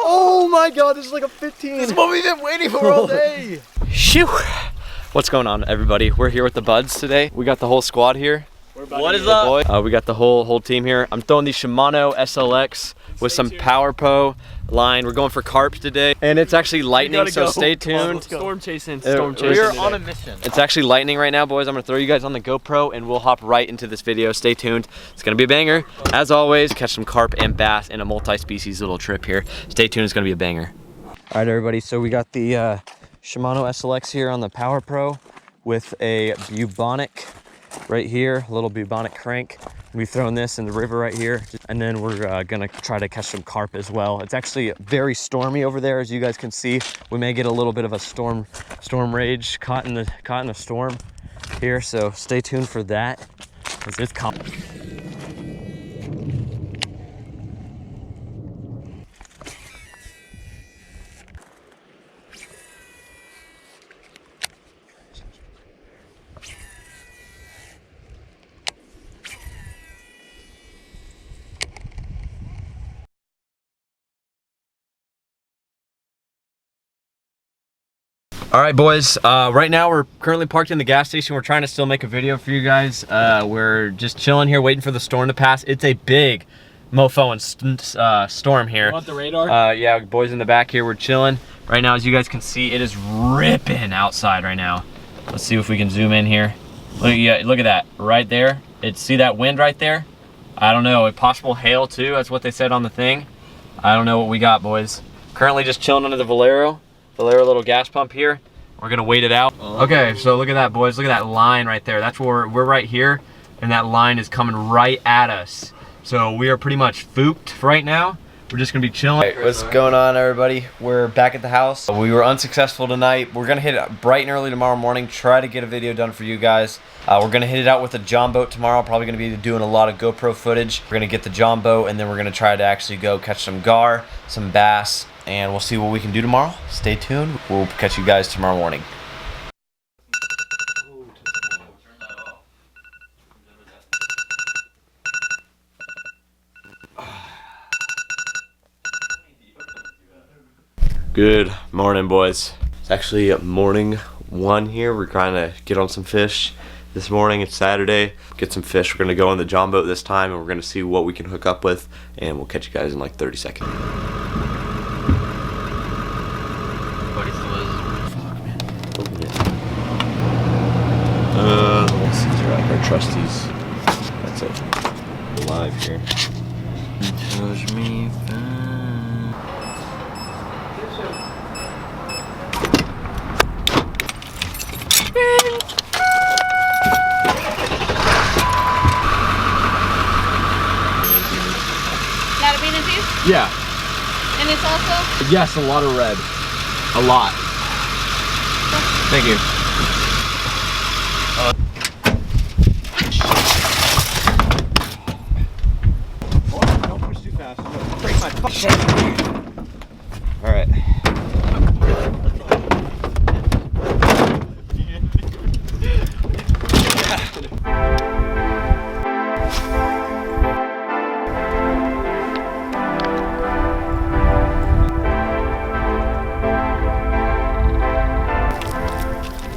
Oh my god, this is like a 15. This is what we've been waiting for all day. Shoo. What's going on, everybody? We're here with the buds today. We got the whole squad here. What is up? We got the whole team here. I'm throwing the Shimano SLX with some Power Pro line. We're going for carp today, and it's actually lightning, so stay tuned. Storm chasing. We're on a mission. It's actually lightning right now, boys. I'm gonna throw you guys on the GoPro, and we'll hop right into this video. Stay tuned. It's gonna be a banger. As always, catch some carp and bass in a multi-species little trip here. Stay tuned. It's gonna be a banger. All right, everybody. So we got the Shimano SLX here on the Power Pro with a bubonic right here, a little bubonic crank. We've thrown this in the river right here, and then we're gonna try to catch some carp as well. It's actually very stormy over there, as you guys can see. We may get a little bit of a storm rage caught in the storm here, so stay tuned for that. It's coming. All right, boys, right now we're currently parked in the gas station. We're trying to still make a video for you guys. We're just chilling here waiting for the storm to pass. It's a big mofo and storm here. You want the radar? Yeah, boys in the back here, we're chilling. Right now, as you guys can see, it is ripping outside right now. Let's see if we can zoom in here. Look at that, right there. See that wind right there? I don't know, a possible hail too, that's what they said on the thing. I don't know what we got, boys. Currently just chilling under the Valero little gas pump here. We're gonna wait it out. Okay, so look at that, boys. Look at that line right there. That's where we're right here, and that line is coming right at us. So we are pretty much fooked right now. We're just gonna be chilling. Hey, what's going on, everybody? We're back at the house. We were unsuccessful tonight. We're gonna hit it bright and early tomorrow morning, try to get a video done for you guys. We're gonna hit it out with a John boat tomorrow. Probably gonna be doing a lot of GoPro footage. We're gonna get the John boat, and then we're gonna try to actually go catch some gar, some bass, and we'll see what we can do tomorrow. Stay tuned. We'll catch you guys tomorrow morning. Good morning, boys. It's actually morning 1 here. We're trying to get on some fish this morning. It's Saturday. Get some fish. We're gonna go on the John boat this time, and we're gonna see what we can hook up with, and we'll catch you guys in like 30 seconds. These are like our trusties. That's it. Live here. Touch me fine. Got a bean and cheese? Yeah. And it's also? Yes, a lot of red. A lot. Thank you. Don't push too fast. Break my fucking. All right.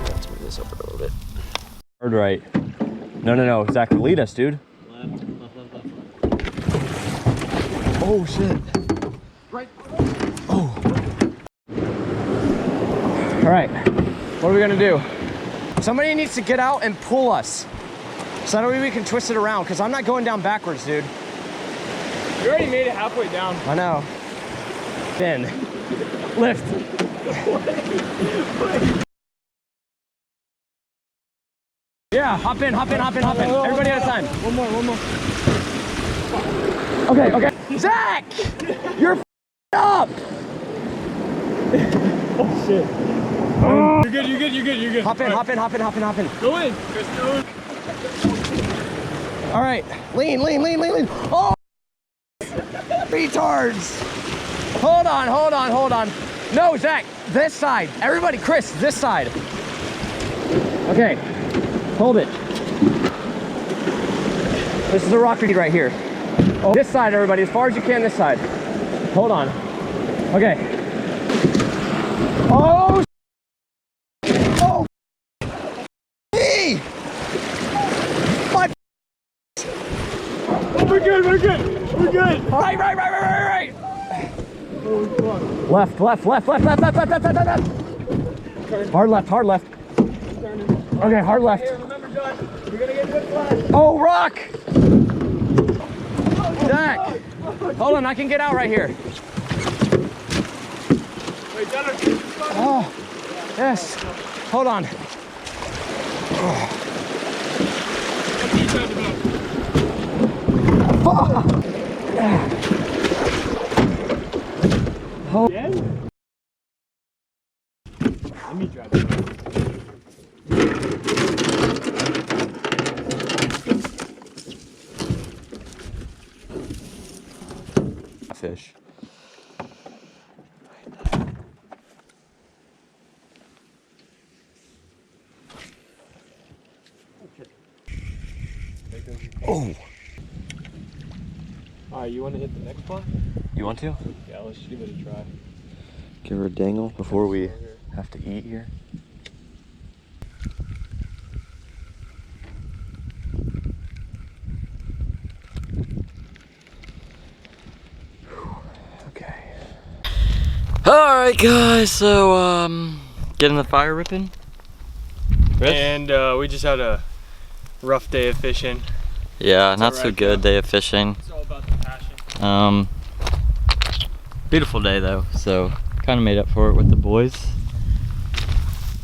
Let's move this over a little bit. Right. No. Zach, lead us, dude. Left. Oh shit. Right. Oh. All right. What are we gonna do? Somebody needs to get out and pull us, so that way we can twist it around. Cause I'm not going down backwards, dude. We already made it halfway down. I know. Then lift. Yeah, hop in. Everybody at a time. One more. Okay. Zach! You're up! Oh shit. You're good. Hop in. Go in. Chris, go in. All right, lean. Oh, retards. Hold on. No, Zach, this side. Everybody, Chris, this side. Okay, hold it. This is a rock right here. Oh, this side, everybody, as far as you can, this side. Hold on. Okay. Oh, hey! My We're good. right. Left. Hard left. Okay, hard left. Hey, remember, John, you're gonna get whiplash. Oh, rock! Zach, hold on, I can get out right here. Wait, John, Oh, yes. Hold on. Hold. Let me drive it. Fish. Oh. Alright, you want to hit the next spot? You want to? Yeah, let's give it a try. Give her a dangle before we have to eat here. Okay. Alright guys, so getting the fire ripping. And we just had a rough day of fishing. Yeah, not all so right, good day of fishing. It's all about the passion. Beautiful day though, so kind of made up for it with the boys.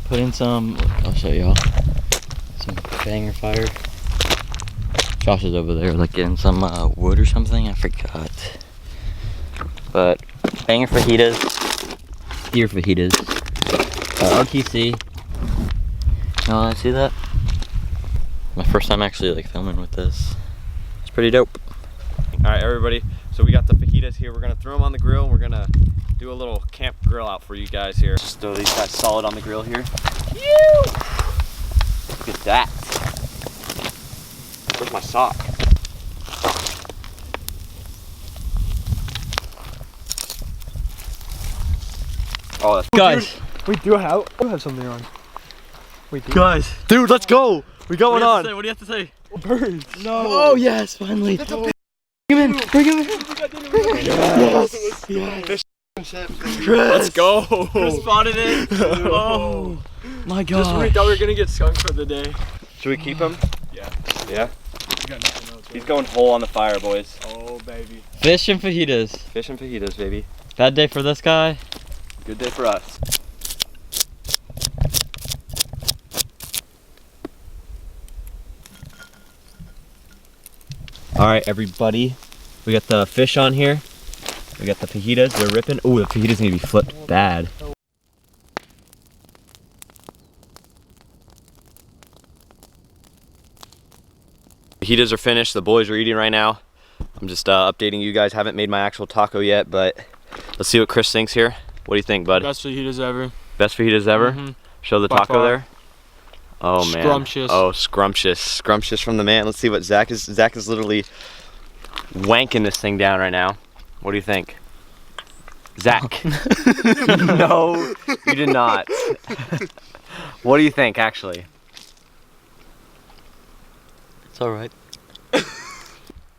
Put in some, look, I'll show y'all, some banger fire. Josh is over there like getting some wood or something, I forgot. But banger fajitas, ear fajitas, RTC. Oh, see that? My first time actually like filming with this. It's pretty dope. All right, everybody. So we got the fajitas here. We're gonna throw them on the grill and we're gonna do a little camp grill out for you guys here. Just throw these guys solid on the grill here. Look at that. Where's my sock? Oh, that's Guys, We do have something on. Wait, guys, dude, let's go. We going on. What do you have to say? birds. No. Oh yes, finally. Bring him in. Yes. Chris. Let's go. Chris spotted it. Oh my Just when we god. thought we were gonna get skunked for the day. Should we keep him? Yeah. Yeah. We got nothing else. He's going whole on the fire, boys. Oh baby. Fish and fajitas. Fish and fajitas, baby. Bad day for this guy. Good day for us. All right, everybody. We got the fish on here. We got the fajitas. They're ripping. Oh, the fajitas need to be flipped bad. Fajitas are finished. The boys are eating right now. I'm just updating you guys. Haven't made my actual taco yet, but let's see what Chris thinks here. What do you think, bud? Best fajitas ever. Best fajitas ever? Mhm. Show the By taco far. there. Oh man. Scrumptious. Oh, scrumptious. Scrumptious from the man. Let's see what Zach is. Zach is literally wanking this thing down right now. What do you think? Zach. No, you did not. What do you think, actually? It's all right.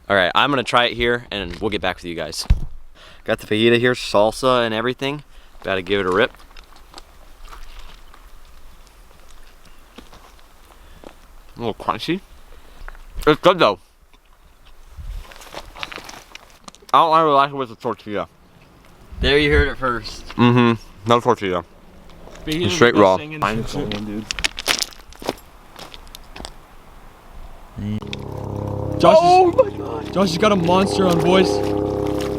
All right, I'm gonna try it here and we'll get back with you guys. Got the fajita here, salsa and everything. Gotta give it a rip. A little crunchy. It's good though. I don't really like it with the tortilla. There you heard it first. Mm-hmm. No tortilla. Straight raw. Dude. Josh has got a monster on, boys.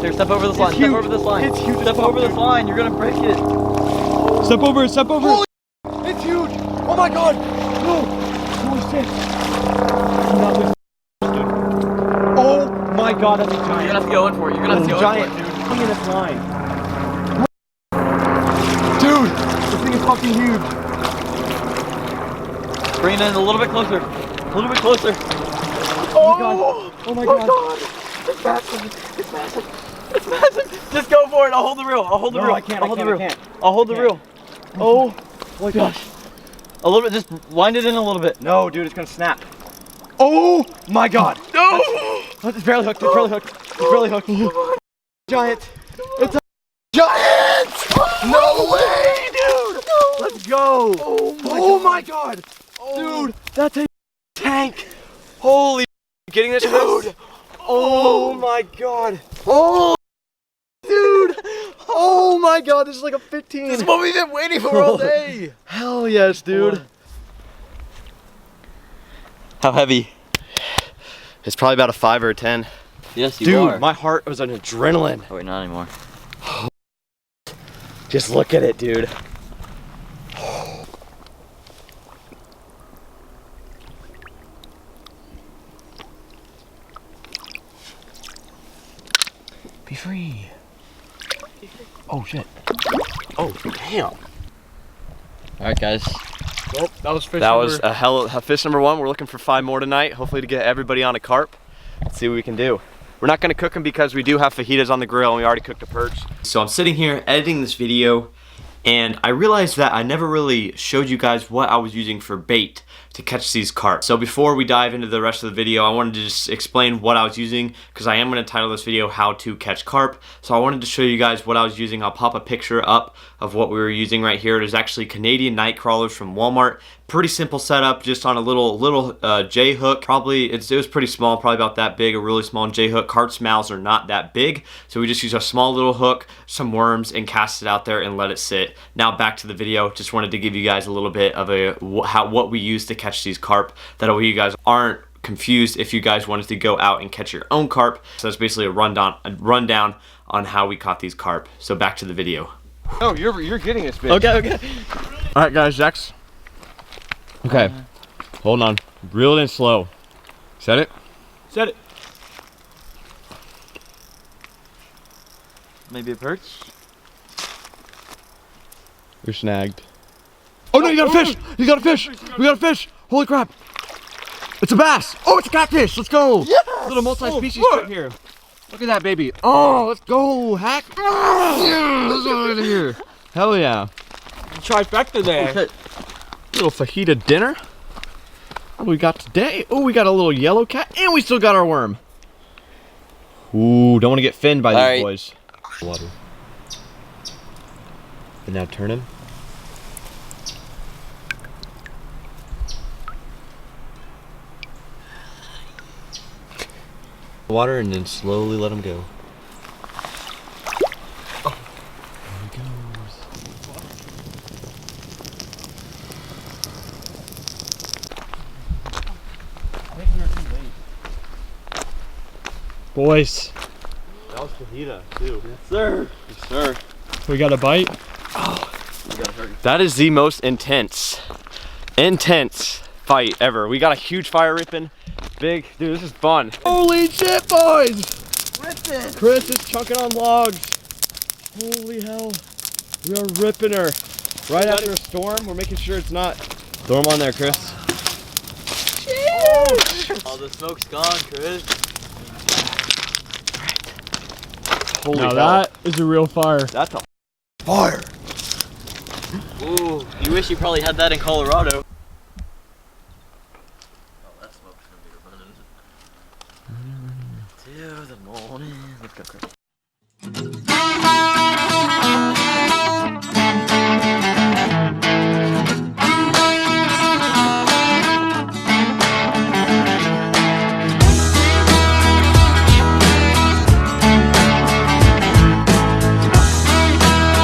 Here, step over this line. Step over this line. It's huge. Step over this line. You're gonna break it. Step over. Step over. Holy, it's huge. Oh my God. No. Holy shit. Oh my God, that's a giant. You're gonna have to go in for it. You're gonna have to go giant, in for it. dude. Look at this line. Dude, this thing is fucking huge. Bring it in a little bit closer. A little bit closer. Oh my God. It's massive. It's massive. It's massive. Just go for it. I'll hold the reel. I'll hold the reel. I can't. I'll hold the reel. I'll hold the reel. Oh my gosh. A little bit. Just wind it in a little bit. No, dude, it's gonna snap. Oh my God. No. It's barely hooked. It's barely hooked. It's barely hooked. Giant. It's a giant. No way, dude. No. Let's go. Oh my God. Dude, that's a tank. Holy, getting this, dude. Oh my God. Oh, dude. Oh my God, this is like a 15. This is what we've been waiting for all day. Hell yes, dude. How heavy? It's probably about a 5 or a 10. Yes, you Dude, are. my heart was on adrenaline. Oh wait, not anymore. Just look at it, dude. Be free. Oh shit. Oh, damn. All right, guys. Well, that was fish That number. was a fish number 1. We're looking for 5 more tonight, hopefully to get everybody on a carp. Let's see what we can do. We're not gonna cook them because we do have fajitas on the grill and we already cooked a perch. So I'm sitting here editing this video and I realized that I never really showed you guys what I was using for bait to catch these carp. So before we dive into the rest of the video, I wanted to just explain what I was using because I am going to title this video How to Catch Carp. So I wanted to show you guys what I was using. I'll pop a picture up of what we were using right here. It is actually Canadian night crawlers from Walmart. Pretty simple setup, just on a little J hook. Probably it was pretty small, probably about that big, a really small J hook. Carp's mouths are not that big, so we just use a small little hook, some worms, and cast it out there and let it sit. Now back to the video. Just wanted to give you guys a little bit of what we use to catch these carp. That way you guys aren't confused if you guys wanted to go out and catch your own carp. So that's basically a rundown on how we caught these carp. So back to the video. Oh, you're getting this, bitch. Okay. All right, guys, Jax. Okay, hold on. Reel it in slow. Set it. Set it. Maybe a perch. You're snagged. Oh no, you got a fish! You got a fish! We got a fish! Holy crap! It's a bass! Oh, it's a catfish! Let's go! Yes! Little multi-species right here. Look at that baby. Oh, let's go, Hack! Yeah, let's go over here. Hell yeah. Trifecta there. Okay. Little fajita dinner. What do we got today? Oh, we got a little yellow cat, and we still got our worm. Ooh, don't want to get finned by these boys. Water. And now turn him. Water and then slowly let him go. Oh, there he goes. Boys, That was fajita too. Yes, sir. Yes, sir. we got a bite. That is the most intense fight ever. We got a huge fire ripping. Big, dude, this is fun. Holy shit, boys! Chris is chunking on logs. Holy hell. We are ripping her. Right after a storm, we're making sure it's not. Throw them on there, Chris. All the smoke's gone, Chris. Holy Now hell. that is a real fire. That's a fire. Ooh, you wish you probably had that in Colorado. Oh, that smoke's gonna be running. To the morning. Let's go, Chris.